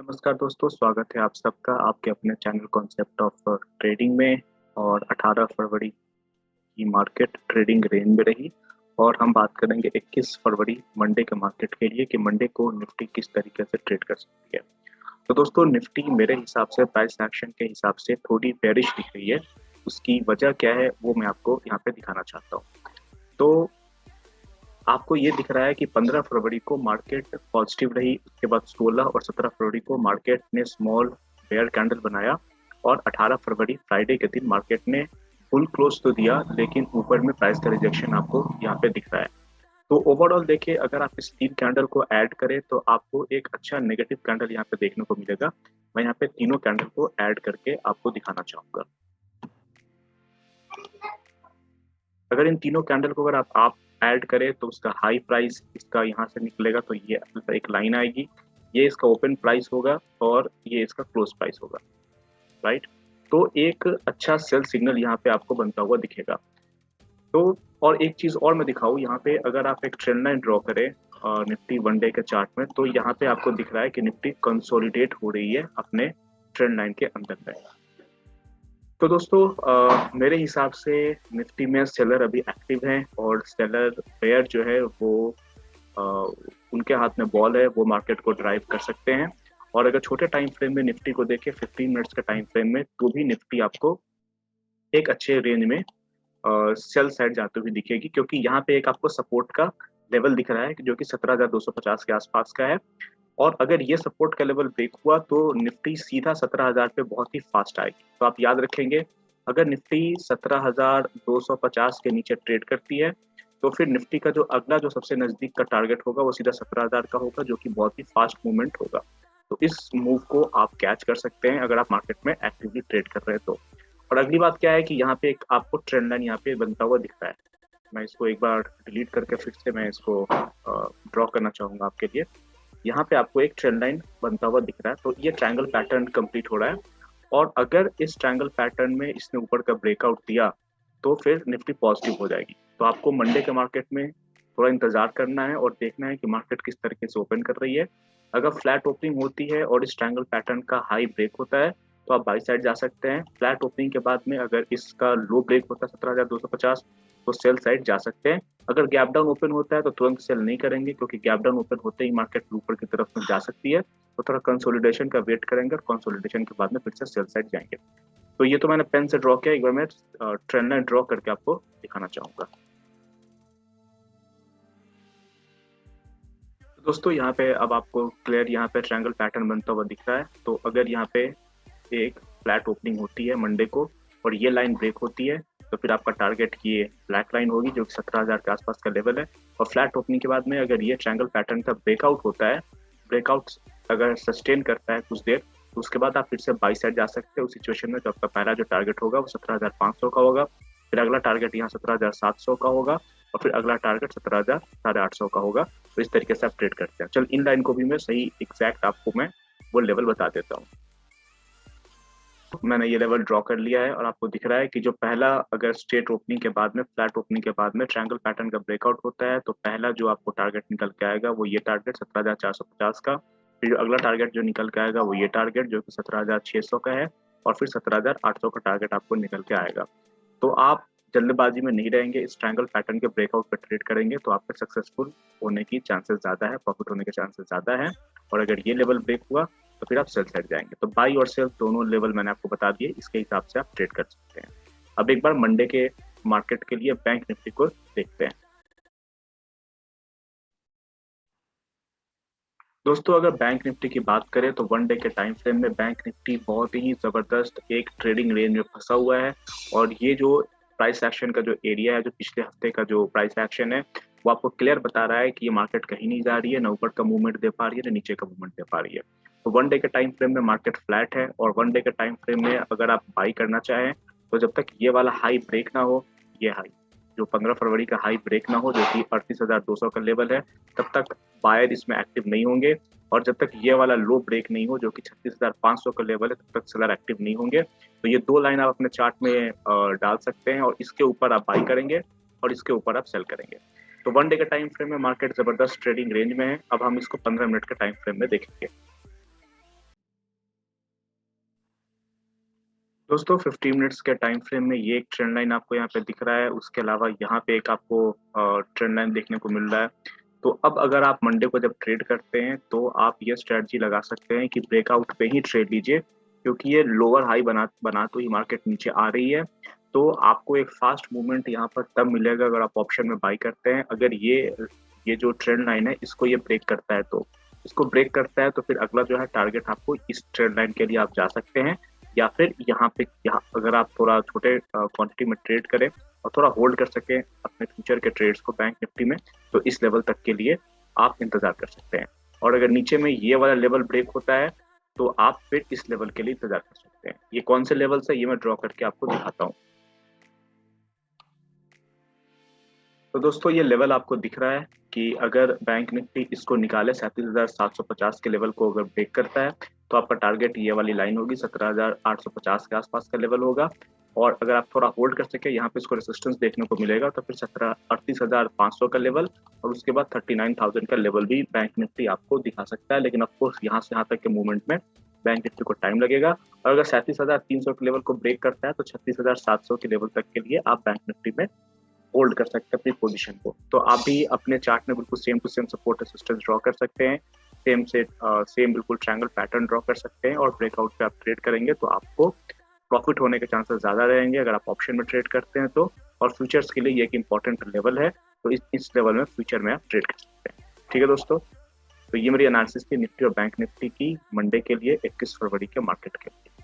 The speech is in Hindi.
नमस्कार दोस्तों, स्वागत है आप सबका आपके अपने चैनल कॉन्सेप्ट ऑफ ट्रेडिंग में। और 18 फरवरी की मार्केट ट्रेडिंग रेंज में रही और हम बात करेंगे 21 फरवरी मंडे के मार्केट के लिए कि मंडे को निफ्टी किस तरीके से ट्रेड कर सकती है। तो दोस्तों, निफ्टी मेरे हिसाब से प्राइस एक्शन के हिसाब से थोड़ी बेरिश दिख रही है। उसकी वजह क्या है वो मैं आपको यहाँ पे दिखाना चाहता हूँ। तो आपको ये दिख रहा है कि 15 फरवरी को मार्केट पॉजिटिव रही, उसके बाद 16 और 17 फरवरी को मार्केट ने स्मॉल बेयर कैंडल बनाया और 18 फरवरी फ्राइडे के दिन मार्केट ने फुल क्लोज तो दिया, लेकिन ऊपर में प्राइस का रिजेक्शन आपको यहाँ पे दिख रहा है। तो ओवरऑल देखिए, अगर आप इस तीन कैंडल को ऐड करें तो आपको एक अच्छा नेगेटिव कैंडल यहाँ पे देखने को मिलेगा। मैं यहाँ पे तीनों कैंडल को ऐड करके आपको दिखाना चाहूंगा। अगर इन तीनों कैंडल को अगर आप ऐड करें तो उसका हाई प्राइस इसका यहाँ से निकलेगा, तो ये एक लाइन आएगी, ये इसका ओपन प्राइस होगा और ये इसका क्लोज प्राइस होगा, राइट। तो एक अच्छा सेल सिग्नल यहाँ पे आपको बनता हुआ दिखेगा। तो और एक चीज और मैं दिखाऊं, यहाँ पे अगर आप एक ट्रेंड लाइन ड्रॉ करें निफ्टी वन डे के चार्ट में, तो यहाँ पे आपको दिख रहा है कि निफ्टी कंसोलिडेट हो रही है अपने ट्रेंड लाइन के अंदर में। तो दोस्तों, मेरे हिसाब से निफ्टी में सेलर अभी एक्टिव हैं और सेलर पेयर जो है वो अ, उनके हाथ में बॉल है, वो मार्केट को ड्राइव कर सकते हैं। और अगर छोटे टाइम फ्रेम में निफ्टी को देखें 15 मिनट्स के टाइम फ्रेम में, तो भी निफ्टी आपको एक अच्छे रेंज में सेल साइड जाते हुए दिखेगी, क्योंकि यहाँ पे एक आपको सपोर्ट का लेवल दिख रहा है जो कि 17,250 के आसपास का है। और अगर ये सपोर्ट का लेवल ब्रेक हुआ तो निफ्टी सीधा 17,000 पे बहुत ही फास्ट आएगी। तो आप याद रखेंगे, अगर निफ्टी 17,250 के नीचे ट्रेड करती है तो फिर निफ्टी का जो अगला जो सबसे नजदीक का टारगेट होगा वो सीधा 17,000 का होगा, जो कि बहुत ही फास्ट मूवमेंट होगा। तो इस मूव को आप कैच कर सकते हैं अगर आप मार्केट में एक्टिवली ट्रेड कर रहे हैं तो। और अगली बात क्या है कि यहाँ पे एक आपको ट्रेंड लाइन यहाँ पे बनता हुआ दिख रहा है। मैं इसको एक बार डिलीट करके फिर से मैं इसको ड्रॉ करना चाहूंगा आपके लिए। यहाँ पे आपको एक ट्रेंड लाइन बनता हुआ दिख रहा है, तो ये ट्रायंगल पैटर्न कंप्लीट हो रहा है। और अगर इस ट्रायंगल पैटर्न में इसने ऊपर का ब्रेकआउट दिया तो फिर निफ्टी पॉजिटिव हो जाएगी। तो आपको मंडे के मार्केट में थोड़ा इंतजार करना है और देखना है कि मार्केट किस तरीके से ओपन कर रही है। अगर फ्लैट ओपनिंग होती है और इस ट्रायंगल पैटर्न का हाई ब्रेक होता है तो आप बाई साइड जा सकते हैं। फ्लैट ओपनिंग के बाद में अगर इसका लो ब्रेक होता है 17,250, तो सेल साइड जा सकते हैं। अगर गैप डाउन ओपन होता है तो तुरंत सेल नहीं करेंगे, क्योंकि गैप डाउन ओपन होते ही मार्केट ऊपर की तरफ में जा सकती है। तो थोड़ा कंसोलिडेशन का वेट करेंगे और कंसोलिडेशन के बाद में फिर से सेल साइड जाएंगे। तो ये तो मैंने पेन से ड्रॉ किया, एक बार मैं ट्रेंड लाइन ड्रॉ करके आपको दिखाना चाहूंगा। दोस्तों, यहाँ पे अब आपको क्लियर यहाँ पे ट्रायंगल पैटर्न बनता हुआ दिख रहा है। तो अगर यहाँ पे एक फ्लैट ओपनिंग होती है मंडे को और ये लाइन ब्रेक होती है, तो फिर आपका टारगेट ये ब्लैक लाइन होगी जो कि 17,000 के आसपास का लेवल है। और फ्लैट ओपनिंग के बाद में अगर ये ट्रायंगल पैटर्न का ब्रेकआउट होता है, ब्रेकआउट अगर सस्टेन करता है कुछ देर, तो उसके बाद आप फिर से बाई साइड जा सकते हैं। उस सिचुएशन में तो आपका पहला जो टारगेट होगा वो 17,500 का होगा, फिर अगला टारगेट यहाँ 17,700 का होगा और फिर अगला टारगेट 17,800 का होगा। तो इस तरीके से आप ट्रेड करते हैं। चल, इन लाइन को भी मैं सही एग्जैक्ट आपको मैं वो लेवल बता देता हूँ। मैंने ये लेवल ड्रॉ कर लिया है और आपको दिख रहा है कि जो पहला अगर स्ट्रेट ओपनिंग के बाद में फ्लैट ओपनिंग के बाद में ट्रायंगल पैटर्न का ब्रेकआउट होता है, तो पहला जो आपको टारगेट निकल के आएगा वो ये टारगेट 17,450 का। फिर जो अगला टारगेट जो निकल के आएगा वो ये टारगेट जो कि 17,600 का है। और फिर 17,800 का टारगेट आपको निकल के आएगा। तो आप जल्दबाजी में नहीं रहेंगे, इस ट्रायंगल पैटर्न के ब्रेकआउट पर ट्रेड करेंगे तो आपके सक्सेसफुल होने की चांसेस ज़्यादा है, प्रॉफिट होने के चांसेस ज़्यादा है। और अगर ये लेवल ब्रेक हुआ तो फिर आप सेल साइड जाएंगे। तो बाई और सेल दोनों लेवल मैंने आपको बता दिए, इसके हिसाब से आप ट्रेड कर सकते हैं। अब एक बार मंडे के मार्केट के लिए बैंक निफ्टी को देखते हैं। दोस्तों, अगर बैंक निफ्टी की बात करें तो वन डे के टाइम फ्रेम में बैंक निफ्टी बहुत ही जबरदस्त एक ट्रेडिंग रेंज में फंसा हुआ है। और ये जो प्राइस एक्शन का जो एरिया है, जो पिछले हफ्ते का जो प्राइस एक्शन है, वो आपको क्लियर बता रहा है कि ये मार्केट कहीं नहीं जा रही है, ना ऊपर का मूवमेंट दे पा रही है ना नीचे का मूवमेंट दे पा रही है। तो वन डे के टाइम फ्रेम में मार्केट फ्लैट है और वन डे के टाइम फ्रेम में अगर आप बाई करना चाहें तो जब तक ये वाला हाई ब्रेक ना हो, ये हाई जो 15 फरवरी का हाई ब्रेक ना हो जो कि 38,200 का लेवल है, तब तक बायर इसमें एक्टिव नहीं होंगे। और जब तक ये वाला लो ब्रेक नहीं हो जो कि 36,500 का लेवल है, तब तक सेलर एक्टिव नहीं होंगे। तो ये दो लाइन आप अपने चार्ट में डाल सकते हैं और इसके ऊपर आप बाई करेंगे और इसके ऊपर आप सेल करेंगे। तो वन डे के टाइम फ्रेम में मार्केट जबरदस्त ट्रेडिंग रेंज में है। अब हम इसको 15 मिनट के टाइम फ्रेम में देखेंगे। दोस्तों 15 मिनट्स के टाइम फ्रेम में ये एक ट्रेंड लाइन आपको यहाँ पे दिख रहा है, उसके अलावा यहाँ पे एक आपको ट्रेंड लाइन देखने को मिल रहा है। तो अब अगर आप मंडे को जब ट्रेड करते हैं, तो आप ये स्ट्रैटेजी लगा सकते हैं कि ब्रेकआउट पे ही ट्रेड लीजिए, क्योंकि ये लोअर हाई बना बना तो ही मार्केट नीचे आ रही है। तो आपको एक फास्ट मूवमेंट यहाँ पर तब मिलेगा अगर आप ऑप्शन में बाय करते हैं। अगर ये जो ट्रेंड लाइन है, इसको ये ब्रेक करता है तो इसको ब्रेक करता है तो फिर अगला जो है टारगेट आपको इस ट्रेंड लाइन के लिए आप जा सकते हैं, या फिर यहाँ अगर आप थोड़ा छोटे क्वांटिटी में ट्रेड करें और थोड़ा होल्ड कर सकें अपने फ्यूचर के ट्रेड्स को बैंक निफ्टी में, तो इस लेवल तक के लिए आप इंतजार कर सकते हैं। और अगर नीचे में ये वाला लेवल ब्रेक होता है, तो आप फिर इस लेवल के लिए इंतजार कर सकते हैं। ये कौन से लेवल है, ये मैं ड्रॉ करके आपको दिखाता हूँ। तो दोस्तों ये लेवल आपको दिख रहा है कि अगर बैंक निफ्टी इसको निकाले 37,750 के लेवल को अगर ब्रेक करता है, तो आपका टारगेट ये वाली लाइन होगी 17,850 के आसपास का लेवल होगा। और अगर आप थोड़ा होल्ड कर सके, यहाँ पे इसको रेसिस्टेंस देखने को मिलेगा, तो फिर 38,500 का लेवल और उसके बाद 39,000 का लेवल भी बैंक निफ्टी आपको दिखा सकता है। लेकिन ऑफकोर्स यहाँ से यहाँ तक के मूवमेंट में बैंक निफ्टी को टाइम लगेगा। और अगर 37,300 के लेवल को ब्रेक करता है, तो 36,700 के लेवल तक के लिए आप बैंक निफ्टी में होल्ड कर सकते हैं अपनी पोजीशन को। तो आप भी अपने चार्ट में बिल्कुल same to same support resistance draw कर सकते हैं, सेम बिल्कुल ट्रायंगल पैटर्न ड्रॉ कर सकते हैं, और ब्रेकआउट पे आप ट्रेड करेंगे तो आपको प्रॉफिट होने के चांसेस ज़्यादा रहेंगे अगर आप ऑप्शन में ट्रेड करते हैं तो। और फ्यूचर्स के लिए ये एक इंपॉर्टेंट लेवल है, तो इस लेवल में फ्यूचर में आप ट्रेड कर सकते हैं। ठीक है दोस्तों, तो ये मेरी एनालिसिस थी निफ्टी और बैंक निफ्टी की मंडे के लिए 21 फरवरी के मार्केट के लिए।